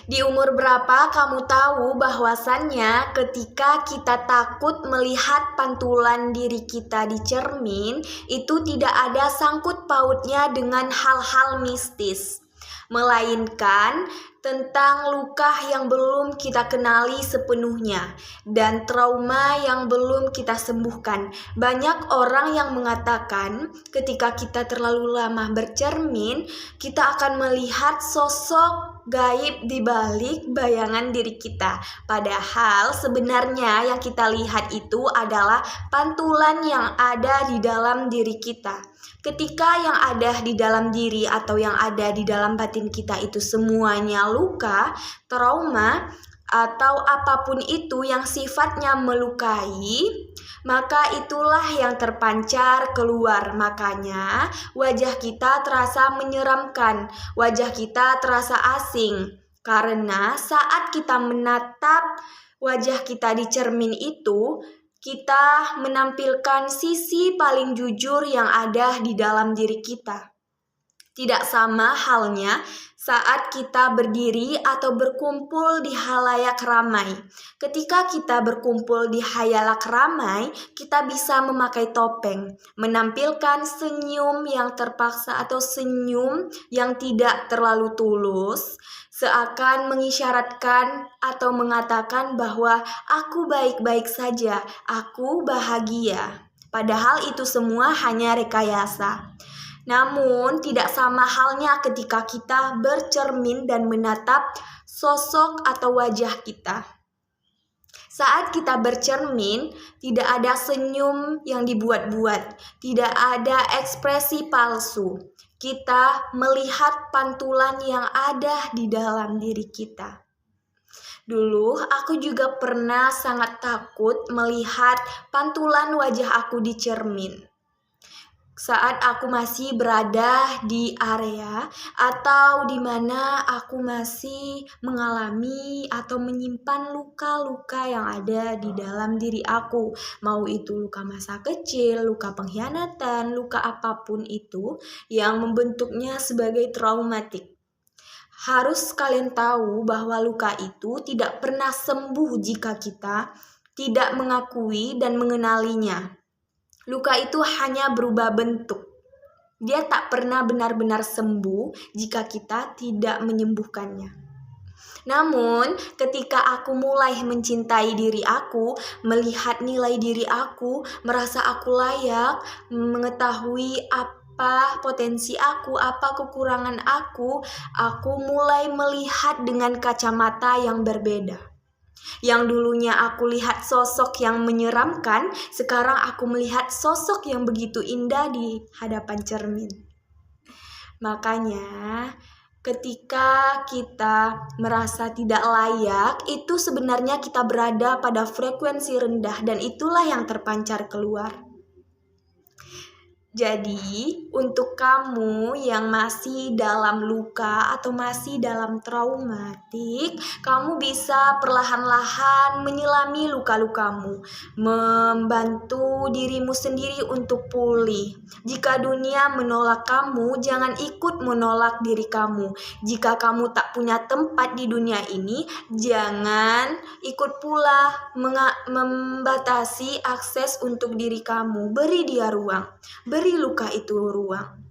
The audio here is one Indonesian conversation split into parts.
Di umur berapa kamu tahu bahwasannya ketika kita takut melihat pantulan diri kita di cermin, itu tidak ada sangkut pautnya dengan hal-hal mistis, melainkan tentang luka yang belum kita kenali sepenuhnya dan trauma yang belum kita sembuhkan. Banyak orang yang mengatakan ketika kita terlalu lama bercermin, kita akan melihat sosok gaib di balik bayangan diri kita. Padahal sebenarnya yang kita lihat itu adalah pantulan yang ada di dalam diri kita. Ketika yang ada di dalam diri atau yang ada di dalam batin kita itu semuanya luka, trauma, atau apapun itu yang sifatnya melukai, maka itulah yang terpancar keluar. Makanya wajah kita terasa menyeramkan, wajah kita terasa asing. Karena saat kita menatap wajah kita di cermin itu, kita menampilkan sisi paling jujur yang ada di dalam diri kita. Tidak sama halnya saat kita berdiri atau berkumpul di halayak ramai. Ketika kita berkumpul di halayak ramai, kita bisa memakai topeng, menampilkan senyum yang terpaksa atau senyum yang tidak terlalu tulus, seakan mengisyaratkan atau mengatakan bahwa aku baik-baik saja, aku bahagia. Padahal itu semua hanya rekayasa. Namun tidak sama halnya ketika kita bercermin dan menatap sosok atau wajah kita. Saat kita bercermin, tidak ada senyum yang dibuat-buat, tidak ada ekspresi palsu. Kita melihat pantulan yang ada di dalam diri kita. Dulu aku juga pernah sangat takut melihat pantulan wajah aku di cermin. Saat aku masih berada di area atau di mana aku masih mengalami atau menyimpan luka-luka yang ada di dalam diri aku, mau itu luka masa kecil, luka pengkhianatan, luka apapun itu yang membentuknya sebagai traumatik. Harus kalian tahu bahwa luka itu tidak pernah sembuh jika kita tidak mengakui dan mengenalinya. Luka itu hanya berubah bentuk. Dia tak pernah benar-benar sembuh jika kita tidak menyembuhkannya. Namun, ketika aku mulai mencintai diri aku, melihat nilai diri aku, merasa aku layak, mengetahui apa potensi aku, apa kekurangan aku mulai melihat dengan kacamata yang berbeda. Yang dulunya aku lihat sosok yang menyeramkan, sekarang aku melihat sosok yang begitu indah di hadapan cermin. Makanya ketika kita merasa tidak layak, itu sebenarnya kita berada pada frekuensi rendah dan itulah yang terpancar keluar. Jadi, untuk kamu yang masih dalam luka atau masih dalam traumatik, kamu bisa perlahan-lahan menyelami luka-lukamu, membantu dirimu sendiri untuk pulih. Jika dunia menolak kamu, jangan ikut menolak diri kamu. Jika kamu tak punya tempat di dunia ini, jangan ikut pula membatasi akses untuk diri kamu. Beri dia ruang. Beri luka itu ruang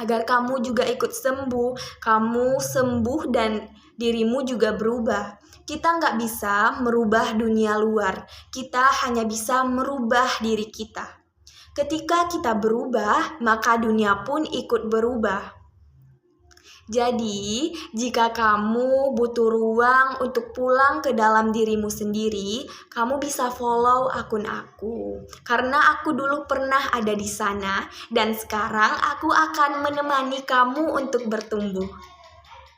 agar kamu juga ikut sembuh, kamu sembuh dan dirimu juga berubah. Kita nggak bisa merubah dunia luar, kita hanya bisa merubah diri kita. Ketika kita berubah, maka dunia pun ikut berubah. Jadi, jika kamu butuh ruang untuk pulang ke dalam dirimu sendiri, kamu bisa follow akun aku. Karena aku dulu pernah ada di sana, dan sekarang aku akan menemani kamu untuk bertumbuh.